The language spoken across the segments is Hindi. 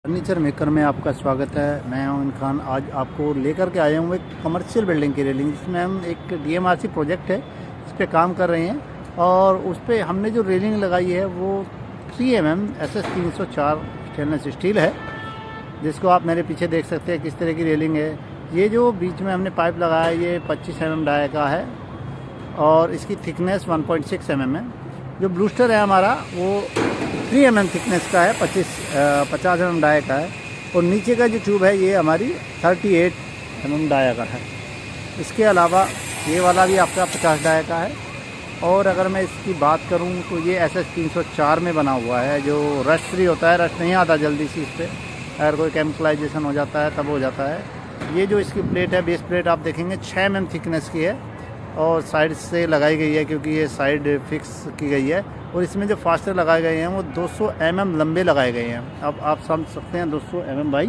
फर्नीचर मेकर में आपका स्वागत है। मैं अमन खान आज आपको लेकर के आया हूँ एक कमर्शियल बिल्डिंग की रेलिंग, जिसमें हम एक डीएमआरसी प्रोजेक्ट है इस पर काम कर रहे हैं। और उस पर हमने जो रेलिंग लगाई है वो 3 mm SS 304 स्टेनलेस स्टील है, जिसको आप मेरे पीछे देख सकते हैं किस तरह की रेलिंग है। ये जो बीच में हमने पाइप लगाया है ये 25 mm डाई का है और इसकी थिकनेस 1.6 mm है। जो ब्लूस्टर है हमारा वो 3 mm थिकनेस का है, 50 mm डाई का है। और नीचे का जो ट्यूब है ये हमारी 38 mm डाई का है। इसके अलावा ये वाला भी आपका 50 डाई का है। और अगर मैं इसकी बात करूं तो ये SS 304 में बना हुआ है, जो रस्ट फ्री होता है। रस्ट नहीं आता जल्दी से इस पर, अगर कोई केमिकलाइजेशन हो जाता है तब हो जाता है। ये जो इसकी प्लेट है, बेस प्लेट आप देखेंगे 6 mm थिकनेस की है और साइड से लगाई गई है, क्योंकि ये साइड फिक्स की गई है। और इसमें जो फास्टर लगाए गए हैं वो 200 mm लंबे लगाए गए हैं। अब आप समझ सकते हैं 200 mm बाई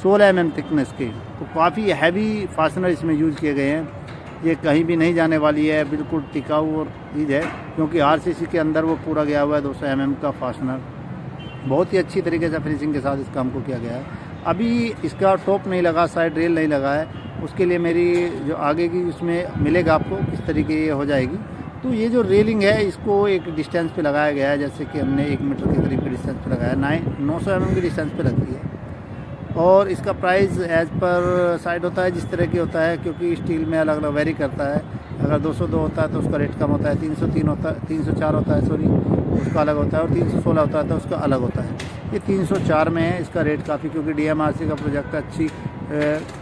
16 mm थिकनेस की, तो काफ़ी हैवी फास्टनर इसमें यूज़ किए गए हैं। ये कहीं भी नहीं जाने वाली है, बिल्कुल टिकाऊ और चीज़ है, क्योंकि RCC के अंदर वो पूरा गया हुआ है 200 mm का फास्टनर। बहुत ही अच्छी तरीके से फिनिशिंग के साथ इस काम को किया गया है। अभी इसका टॉप नहीं लगा, साइड रेल नहीं लगा है, उसके लिए मेरी जो आगे की उसमें मिलेगा आपको किस तरीके ये हो जाएगी। तो ये जो रेलिंग है इसको एक डिस्टेंस पे लगाया गया है, जैसे कि हमने 1 मीटर के करीब के डिस्टेंस पे लगाया है। 900 mm की डिस्टेंस पे लगती है। और इसका प्राइस एज पर साइड होता है जिस तरह की होता है, क्योंकि स्टील में अलग अलग वेरी करता है। अगर 202 होता है तो उसका रेट कम होता है, 303 होता है, 304 होता है सॉरी, उसका अलग होता है, और 316 होता है तो उसका अलग होता है। ये 304 में है इसका रेट काफ़ी, क्योंकि DMRC का प्रोजेक्ट अच्छी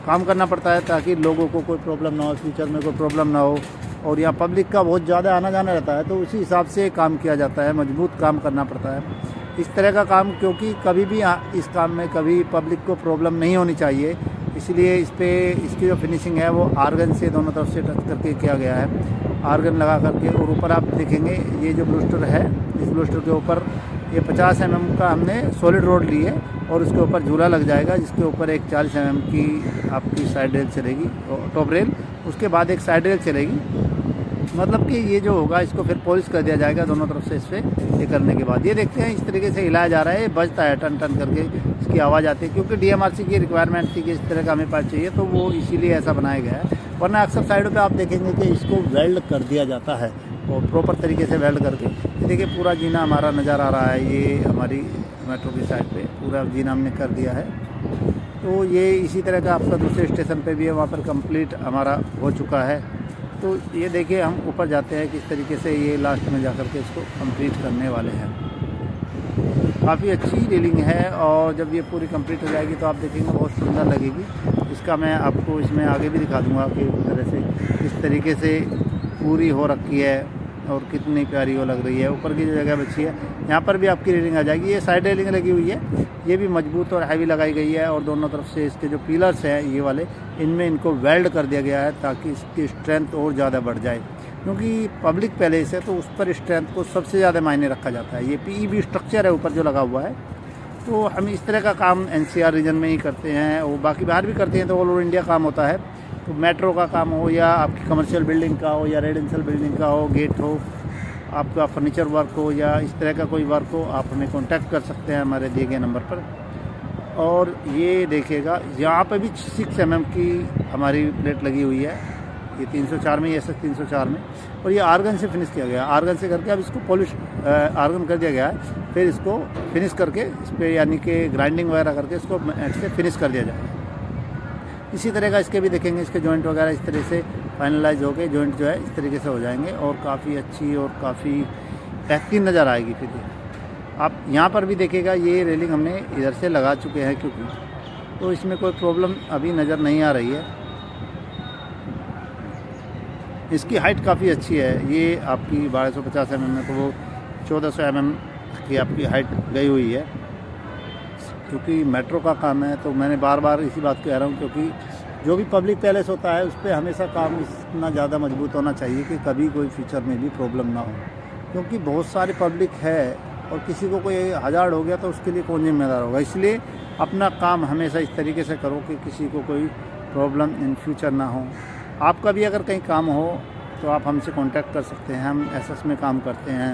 काम करना पड़ता है ताकि लोगों को कोई प्रॉब्लम ना हो, फ्यूचर में कोई प्रॉब्लम ना हो। और यहाँ पब्लिक का बहुत ज़्यादा आना जाना रहता है, तो उसी हिसाब से काम किया जाता है, मजबूत काम करना पड़ता है इस तरह का काम, क्योंकि कभी भी इस काम में कभी पब्लिक को प्रॉब्लम नहीं होनी चाहिए। इसलिए इस पर इसकी जो फिनिशिंग है वो आर्गन से दोनों तरफ से टच करके किया गया है, आर्गन लगा करके। और ऊपर आप देखेंगे ये जो ब्लूस्टर है, इस ब्लूस्टर के ऊपर ये 50 mm का हमने सॉलिड रोड ली है और उसके ऊपर झूला लग जाएगा, जिसके ऊपर एक 40 mm की आपकी साइड रेल चलेगी, टॉप रेल, उसके बाद एक साइड रेल चलेगी। मतलब कि ये जो होगा इसको फिर पॉलिश कर दिया जाएगा दोनों तरफ से। इस पर ये करने के बाद ये देखते हैं इस तरीके से हिलाया जा रहा है, ये बजता है टन टन करके, इसकी आवाज़ आती है, क्योंकि DMRC की रिक्वायरमेंट थी कि इस तरह का हमें पास चाहिए, तो वो इसीलिए ऐसा बनाया गया है। वरना अक्सर साइडों पे आप देखेंगे कि इसको वेल्ड कर दिया जाता है और प्रॉपर तरीके से वेल्ड करके। देखिए पूरा जीना हमारा नज़र आ रहा है, ये हमारी मेट्रो की साइड पे पूरा जीना हमने कर दिया है। तो ये इसी तरह का आपका दूसरे स्टेशन पे भी है, वहाँ पर कंप्लीट हमारा हो चुका है। तो ये देखिए हम ऊपर जाते हैं किस तरीके से ये लास्ट में जा कर के इसको कंप्लीट करने वाले हैं। काफ़ी अच्छी रेलिंग है और जब ये पूरी कंप्लीट हो जाएगी तो आप देखेंगे बहुत सुंदर लगेगी। इसका मैं आपको इसमें आगे भी दिखा दूँगा कि इस तरह से किस तरीके से पूरी हो रखी है और कितनी प्यारी वो लग रही है। ऊपर की जो जगह बची है यहाँ पर भी आपकी रेलिंग आ जाएगी। ये साइड रेलिंग लगी हुई है, ये भी मजबूत और हैवी लगाई गई है, और दोनों तरफ से इसके जो पिलर्स हैं ये वाले, इनमें इनको वेल्ड कर दिया गया है ताकि इसकी स्ट्रेंथ और ज़्यादा बढ़ जाए, क्योंकि पब्लिक पैलेस है तो उस पर स्ट्रेंथ को सबसे ज़्यादा मायने रखा जाता है। ये PEB स्ट्रक्चर है ऊपर जो लगा हुआ है, तो हम इस तरह का काम NCR रीजन में ही करते हैं, और बाकी बाहर भी करते हैं, तो ऑल ओवर इंडिया काम होता है। तो मेट्रो का काम हो या आपकी कमर्शियल बिल्डिंग का हो या रेजिडेंशियल बिल्डिंग का हो, गेट हो, आपका फर्नीचर वर्क हो या इस तरह का कोई वर्क हो, आप हमें कांटेक्ट कर सकते हैं हमारे दिए गए नंबर पर। और ये देखिएगा यहाँ पे भी 6 mm की हमारी प्लेट लगी हुई है, ये 304 में, ये SS 304 में, और ये आर्गन से फिनिश किया गया। आर्गन से करके अब इसको पॉलिश आर्गन कर दिया गया है, फिर इसको फिनिश करके इस पर यानी कि ग्राइंडिंग वगैरह करके इसको ऐसे फिनिश कर दिया जाएगा। इसी तरह का इसके भी देखेंगे, इसके जॉइंट वगैरह इस तरह से फाइनलाइज हो गए, जॉइंट जो है इस तरीके से हो जाएंगे और काफ़ी अच्छी और काफ़ी बेहतरीन नज़र आएगी। फिर आप यहाँ पर भी देखिएगा ये रेलिंग हमने इधर से लगा चुके हैं, क्योंकि तो इसमें कोई प्रॉब्लम अभी नज़र नहीं आ रही है। इसकी हाइट काफ़ी अच्छी है, ये आपकी 1250 mm में, तो वो 1400 mm की आपकी हाइट गई हुई है। क्योंकि मेट्रो का काम है तो मैंने बार बार इसी बात कह रहा हूँ, क्योंकि जो भी पब्लिक पैलेस होता है उस पर हमेशा काम इतना ज़्यादा मजबूत होना चाहिए कि कभी कोई फ्यूचर में भी प्रॉब्लम ना हो, क्योंकि बहुत सारी पब्लिक है और किसी को कोई हज़ार्ड हो गया तो उसके लिए कौन जिम्मेदार होगा। इसलिए अपना काम हमेशा इस तरीके से करो कि किसी को कोई प्रॉब्लम इन फ्यूचर ना हो। आपका भी अगर कहीं काम हो तो आप हमसे कांटेक्ट कर सकते हैं, हम SS में काम करते हैं,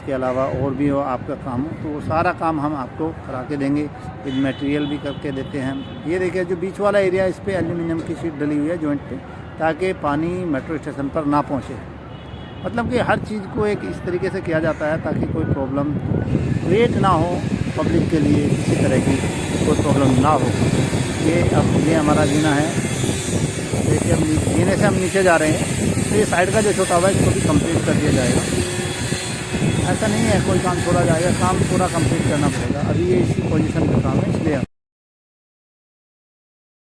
उसके अलावा और भी हो आपका काम हो तो वो सारा काम हम आपको करा के देंगे, विद मटेरियल भी करके देते हैं। ये देखिए जो बीच वाला एरिया, इस पे एल्यूमिनियम की शीट डली हुई है जॉइंट पे, ताकि पानी मेट्रो स्टेशन पर ना पहुँचे। मतलब कि हर चीज़ को एक इस तरीके से किया जाता है ताकि कोई प्रॉब्लम क्रिएट ना हो पब्लिक के लिए, किसी तरह की कोई प्रॉब्लम ना हो। ये हमारा जीना है। देखिए अब जीने से हम नीचे जा रहे हैं, तो ये साइड का जो छोटा हुआ है इसको भी कंप्लीट कर दिया जाएगा। ऐसा नहीं है कोई काम छोड़ा जाएगा, काम पूरा कंप्लीट करना पड़ेगा। अभी ये इसी पोजीशन पे काम है, इसलिए